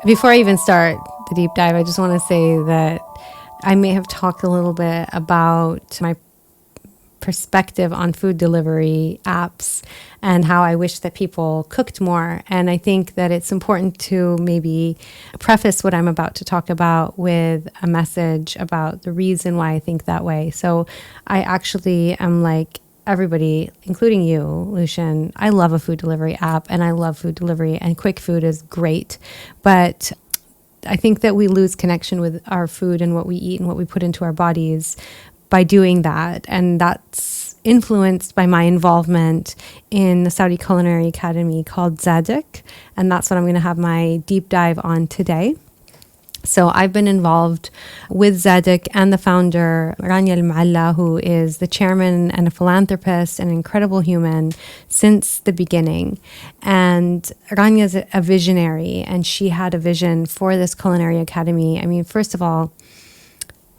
Before I even start the deep dive, I just want to say that I may have talked a little bit about my perspective on food delivery apps and how I wish that people cooked more. And I think that it's important to maybe preface what I'm about to talk about with a message about the reason why I think that way. So I actually am like everybody, including you, Lucian. I love a food delivery app and I love food delivery, and quick food is great. But I think that we lose connection with our food and what we eat and what we put into our bodies by doing that. And that's influenced by my involvement in the Saudi Culinary Academy called Zadk. And that's what I'm going to have my deep dive on today. So I've been involved with Zadk and the founder, Rania Moualla, who is the chairman and a philanthropist, an incredible human, since the beginning. And Rania's a visionary, and she had a vision for this culinary academy. I mean, first of all,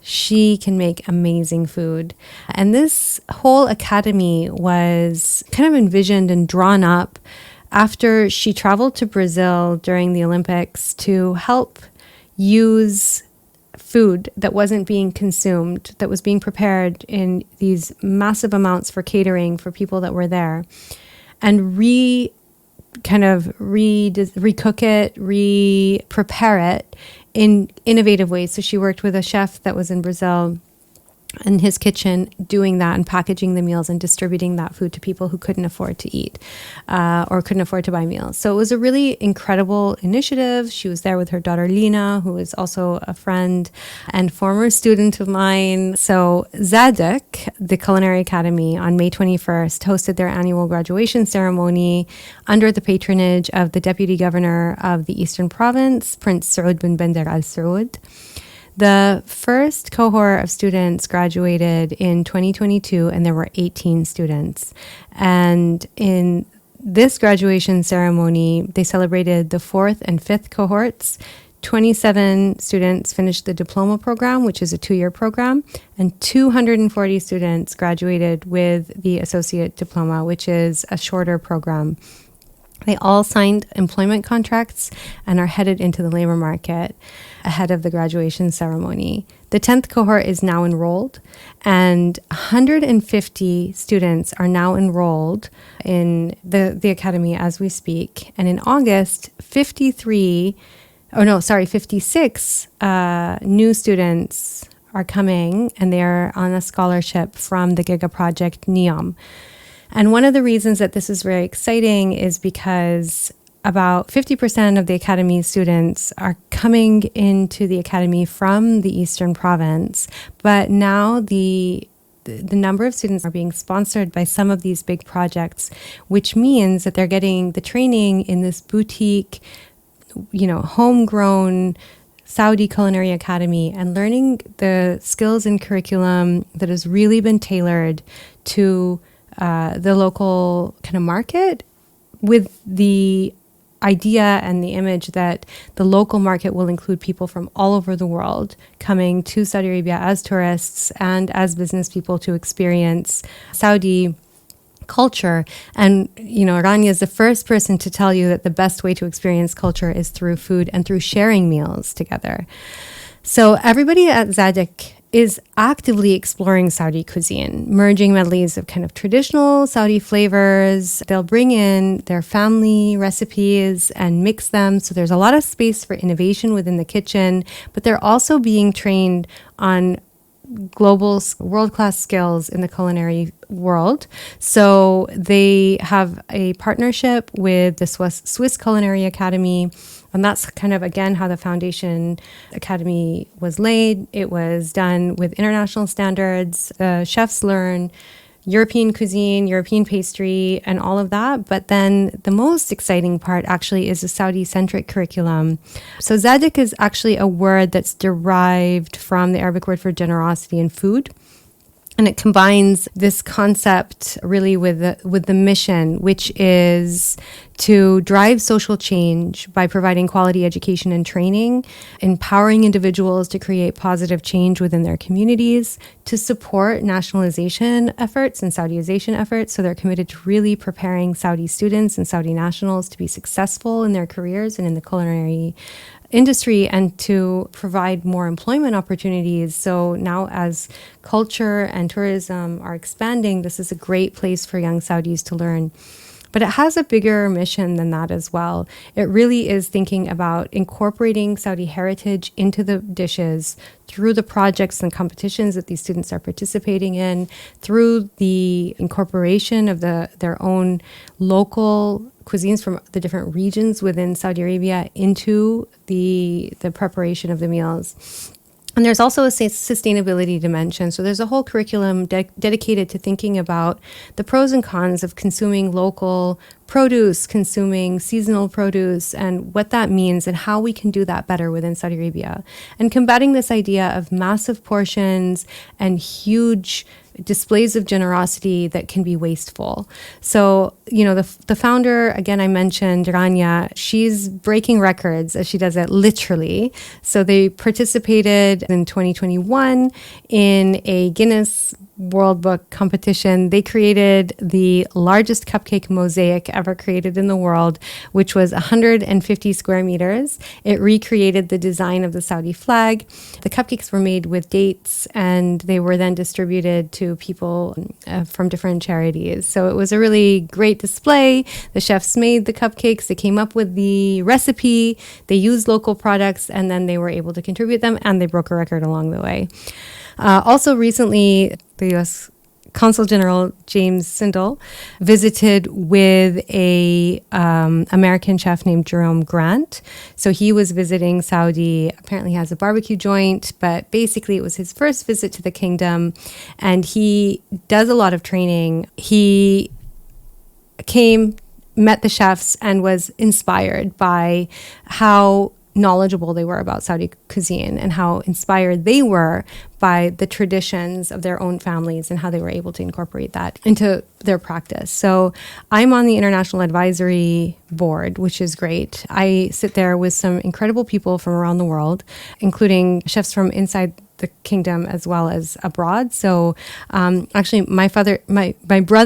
she can make amazing food. And this whole academy was kind of envisioned and drawn up after she traveled to Brazil during the Olympics to help use food that wasn't being consumed, that was being prepared in these massive amounts for catering for people that were there, and recook it, prepare it in innovative ways. So she worked with a chef that was in Brazil in his kitchen doing that and packaging the meals and distributing that food to people who couldn't afford to eat or couldn't afford to buy meals. So it was a really incredible initiative. She was there with her daughter Lina, who is also a friend and former student of mine. So Zadk, the Culinary Academy, on May 21st hosted their annual graduation ceremony under the patronage of the Deputy Governor of the Eastern Province, Prince Saud bin Bandar Al Saud. The first cohort of students graduated in 2022, and there were 18 students. And in this graduation ceremony, they celebrated the fourth and fifth cohorts. 27 students finished the diploma program, which is a 2-year program, and 240 students graduated with the associate diploma, which is a shorter program. They all signed employment contracts and are headed into the labor market ahead of the graduation ceremony. The 10th cohort is now enrolled, and 150 students are now enrolled in the academy as we speak. And in August, 56 new students are coming, and they're on a scholarship from the Giga Project NEOM. And one of the reasons that this is very exciting is because about 50% of the academy students are coming into the academy from the Eastern Province, but now the number of students are being sponsored by some of these big projects, which means that they're getting the training in this boutique, homegrown Saudi Culinary Academy and learning the skills and curriculum that has really been tailored to the local kind of market, with the idea and the image that the local market will include people from all over the world coming to Saudi Arabia as tourists and as business people to experience Saudi culture. And, Rania is the first person to tell you that the best way to experience culture is through food and through sharing meals together. So everybody at Zadk is actively exploring Saudi cuisine, merging medleys of kind of traditional Saudi flavors. They'll bring in their family recipes and mix them. So there's a lot of space for innovation within the kitchen, but they're also being trained on global world-class skills in the culinary world. So they have a partnership with the Swiss Culinary Academy. And that's kind of, again, how the Foundation Academy was laid. It was done with international standards. Chefs learn European cuisine, European pastry, and all of that. But then the most exciting part actually is the Saudi-centric curriculum. So Zadk is actually a word that's derived from the Arabic word for generosity in food. And it combines this concept really with the mission, which is to drive social change by providing quality education and training, empowering individuals to create positive change within their communities, to support nationalization efforts and Saudization efforts. So they're committed to really preparing Saudi students and Saudi nationals to be successful in their careers and in the culinary industry and to provide more employment opportunities. So now as culture and tourism are expanding, this is a great place for young Saudis to learn. But it has a bigger mission than that as well. It really is thinking about incorporating Saudi heritage into the dishes through the projects and competitions that these students are participating in, through the incorporation of their own local cuisines from the different regions within Saudi Arabia into the preparation of the meals. And there's also a sustainability dimension. So there's a whole curriculum dedicated to thinking about the pros and cons of consuming local produce, consuming seasonal produce, and what that means and how we can do that better within Saudi Arabia. And combating this idea of massive portions and huge displays of generosity that can be wasteful. So, the founder, again, I mentioned Rania, she's breaking records as she does it literally. So they participated in 2021 in a Guinness World Book competition. They created the largest cupcake mosaic ever created in the world, which was 150 square meters. It recreated the design of the Saudi flag. The cupcakes were made with dates, and they were then distributed to people from different charities. So it was a really great display. The chefs made the cupcakes. They came up with the recipe. They used local products, and then they were able to contribute them, and they broke a record along the way. Also recently, the U.S. Consul General James Sindel visited with a American chef named Jerome Grant. So he was visiting Saudi. Apparently he has a barbecue joint, but basically it was his first visit to the kingdom, and he does a lot of training. He came, met the chefs, and was inspired by how knowledgeable they were about Saudi cuisine and how inspired they were by the traditions of their own families and how they were able to incorporate that into their practice. So I'm on the International Advisory Board, which is great. I sit there with some incredible people from around the world, including chefs from inside the kingdom as well as abroad. So actually my brother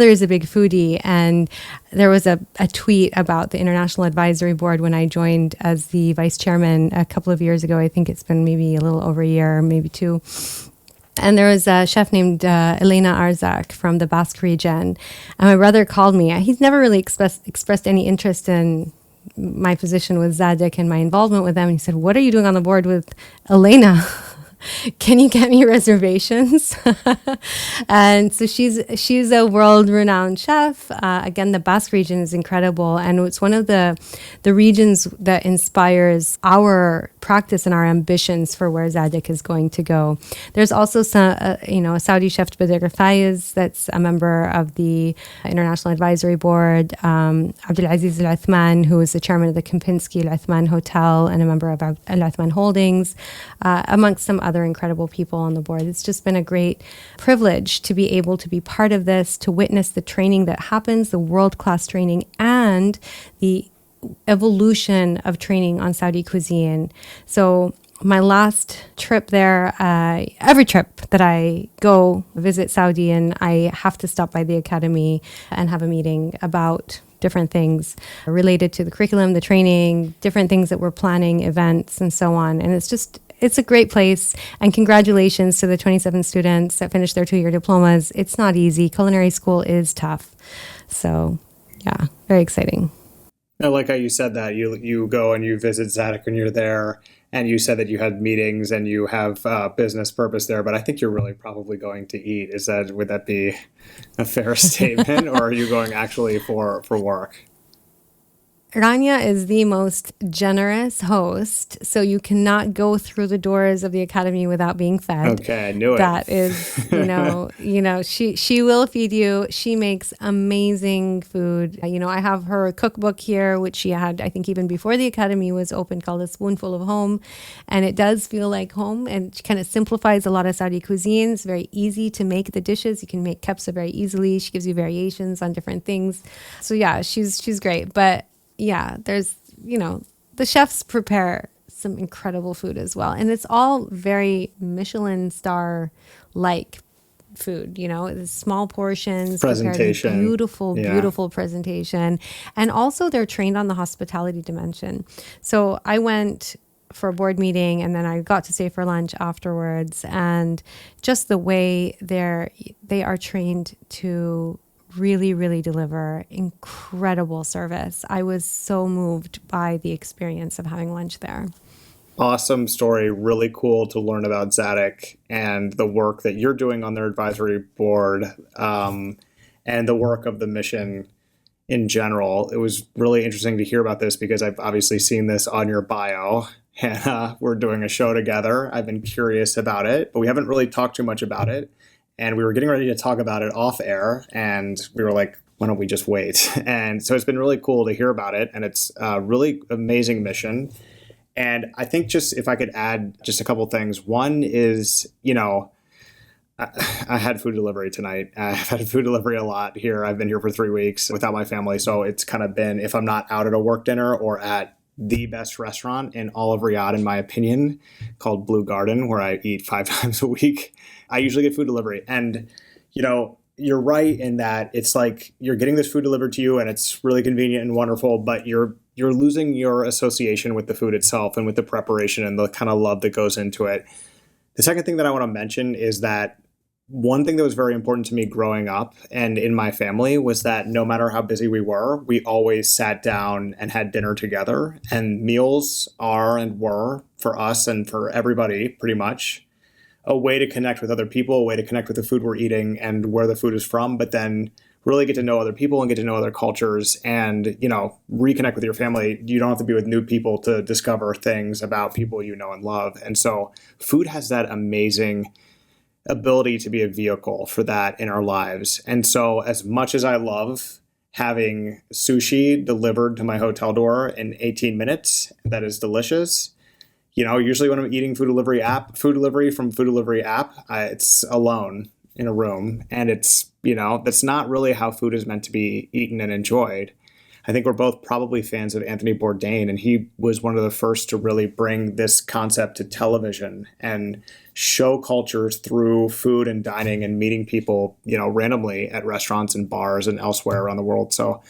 is a big foodie, and there was a tweet about the International Advisory Board when I joined as the vice chairman a couple of years ago. I think it's been maybe a little over a year, maybe two. And there was a chef named Elena Arzak from the Basque region. And my brother called me. He's never really expressed any interest in my position with Zadic and my involvement with them. And he said, "What are you doing on the board with Elena? Can you get me reservations?" And so she's a world-renowned chef. Again, the Basque region is incredible, and it's one of the regions that inspires our practice and our ambitions for where Zadic is going to go. There's also some, a Saudi chef, Badr Fayez, that's a member of the International Advisory Board. Abdulaziz Al Uthman, who is the chairman of the Kempinski Al Uthman Hotel and a member of Al Uthman Holdings, amongst some other incredible people on the board. It's just been a great privilege to be able to be part of this, to witness the training that happens, the world-class training, and the evolution of training on Saudi cuisine. So my last trip there, every trip that I go visit Saudi, and I have to stop by the academy and have a meeting about different things related to the curriculum, the training, different things that we're planning, events, and so on. And it's a great place, and congratulations to the 27 students that finished their 2-year diplomas. It's not easy. Culinary school is tough. So, yeah, very exciting. I like how you said that. You go and you visit Zadk when you're there, and you said that you had meetings and you have business purpose there, but I think you're really probably going to eat. Would that be a fair statement, or are you going actually for work? Rania is the most generous host, so you cannot go through the doors of the academy without being fed. Okay, I knew it. That is, she will feed you. She makes amazing food. I have her cookbook here, which she had, I think, even before the academy was open, called A Spoonful of Home, and it does feel like home, and she kind of simplifies a lot of Saudi cuisine. It's very easy to make the dishes. You can make kebsa very easily. She gives you variations on different things. So yeah, she's great, but yeah, there's, the chefs prepare some incredible food as well. And it's all very Michelin star-like food, it's small portions, presentation, beautiful presentation. And also they're trained on the hospitality dimension. So I went for a board meeting, and then I got to stay for lunch afterwards. And just the way they are trained to really, really deliver incredible service. I was so moved by the experience of having lunch there. Awesome story. Really cool to learn about Zadk and the work that you're doing on their advisory board, and the work of the mission in general. It was really interesting to hear about this because I've obviously seen this on your bio. Hanaa, we're doing a show together. I've been curious about it, but we haven't really talked too much about it. And we were getting ready to talk about it off air, and we were like, why don't we just wait? And so it's been really cool to hear about it, and it's a really amazing mission. And I think just if I could add just a couple things. One is, I had food delivery tonight. I've had food delivery a lot here. I've been here for 3 weeks without my family. So it's kind of been, if I'm not out at a work dinner or at the best restaurant in all of Riyadh, in my opinion, called Blue Garden, where I eat 5 times a week, I usually get food delivery. And, you're right in that it's like you're getting this food delivered to you and it's really convenient and wonderful, but you're losing your association with the food itself and with the preparation and the kind of love that goes into it. The second thing that I want to mention is that one thing that was very important to me growing up and in my family was that no matter how busy we were, we always sat down and had dinner together. And meals are and were, for us and for everybody pretty much, a way to connect with other people, a way to connect with the food we're eating and where the food is from, but then really get to know other people and get to know other cultures and, reconnect with your family. You don't have to be with new people to discover things about people you know and love. And so food has that amazing ability to be a vehicle for that in our lives. And so as much as I love having sushi delivered to my hotel door in 18 minutes, that is delicious. Usually when I'm eating food delivery from food delivery app, it's alone in a room. And it's, that's not really how food is meant to be eaten and enjoyed. I think we're both probably fans of Anthony Bourdain, and he was one of the first to really bring this concept to television and show cultures through food and dining and meeting people, randomly at restaurants and bars and elsewhere around the world. So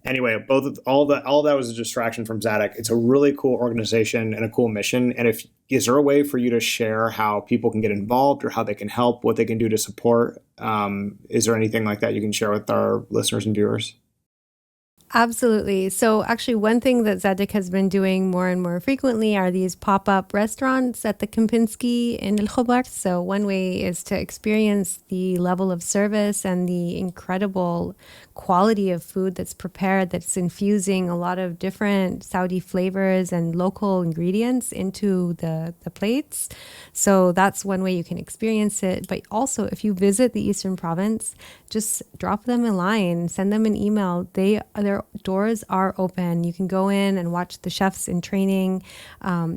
anyway, all that was a distraction from Zadk. It's a really cool organization and a cool mission. And is there a way for you to share how people can get involved or how they can help, what they can do to support? Is there anything like that you can share with our listeners and viewers? Absolutely. So actually, one thing that Zadic has been doing more and more frequently are these pop-up restaurants at the Kempinski in El Khobar. So one way is to experience the level of service and the incredible quality of food that's prepared, that's infusing a lot of different Saudi flavors and local ingredients into the plates. So that's one way you can experience it. But also, if you visit the Eastern Province, just drop them a line, send them an email. Their doors are open. You can go in and watch the chefs in training,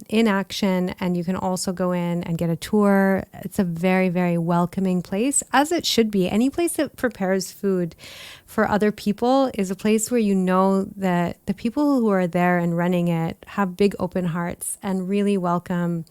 in action, and you can also go in and get a tour. It's a very, very welcoming place, as it should be. Any place that prepares food for other people is a place where you know that the people who are there and running it have big open hearts and really welcome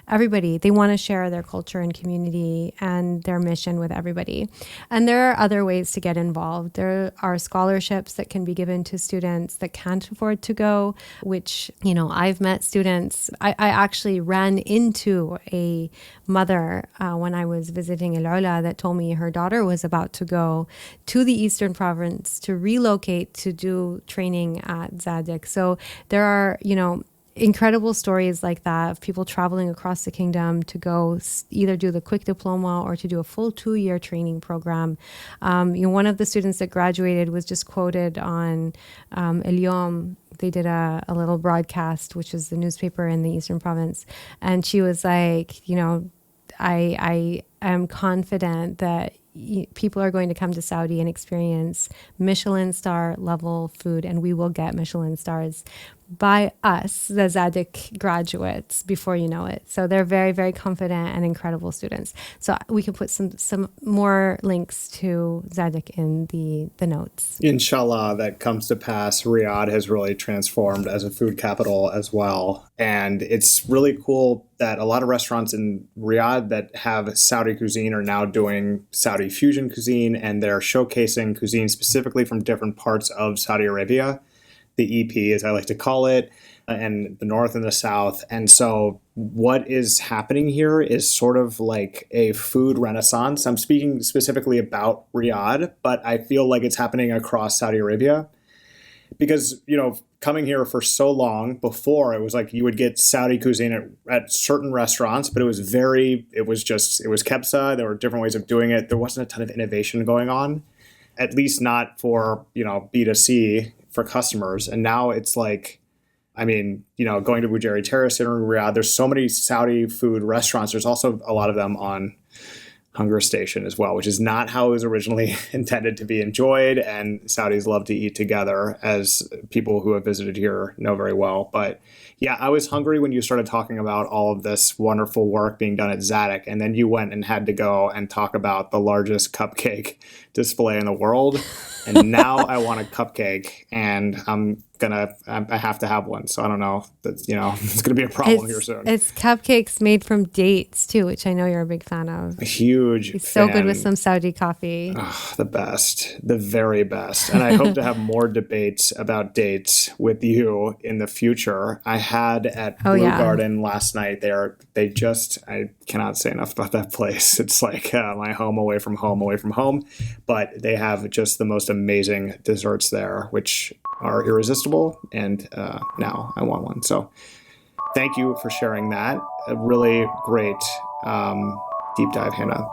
everybody. They want to share their culture and community and their mission with everybody. And there are other ways to get involved. There are scholarships that can be given to students that can't afford to go, which, I've met students. I actually ran into a mother when I was visiting El Ula that told me her daughter was about to go to the Eastern Province to relocate to do training at Zadik. So there are, incredible stories like that of people traveling across the kingdom to go either do the quick diploma or to do a full 2-year training program. One of the students that graduated was just quoted on El Yom. They did a little broadcast, which is the newspaper in the Eastern Province. And she was like, I am confident that people are going to come to Saudi and experience Michelin star level food, and we will get Michelin stars by us, the Zadic graduates, before you know it. So they're very, very confident and incredible students. So we can put some more links to Zadic in the notes. Inshallah, that comes to pass. Riyadh has really transformed as a food capital as well. And it's really cool that a lot of restaurants in Riyadh that have Saudi cuisine are now doing Saudi fusion cuisine, and they're showcasing cuisine specifically from different parts of Saudi Arabia. the EP, as I like to call it, and the North and the South. And so what is happening here is sort of like a food renaissance. I'm speaking specifically about Riyadh, but I feel like it's happening across Saudi Arabia because, coming here for so long before, it was like you would get Saudi cuisine at certain restaurants, but it was kebsa. There were different ways of doing it. There wasn't a ton of innovation going on, at least not for, B2C for customers. And now it's like, going to Bujeri Terrace in Riyadh, there's so many Saudi food restaurants. There's also a lot of them on Hunger Station as well, which is not how it was originally intended to be enjoyed. And Saudis love to eat together, as people who have visited here know very well. But yeah, I was hungry when you started talking about all of this wonderful work being done at Zadk. And then you went and had to go and talk about the largest cupcake display in the world. And now I want a cupcake, and I have to have one. So I don't know. That's, it's going to be a problem here soon. It's cupcakes made from dates too, which I know you're a big fan of. A huge It's so fan. good with some Saudi coffee. Oh, the best, the very best. And I hope to have more debates about dates with you in the future. I had at Blue Garden last night. I cannot say enough about that place. It's like my home away from home, away from home. But they have just the most amazing desserts there, which are irresistible. And now I want one. So thank you for sharing that. A really great deep dive, Hanaa.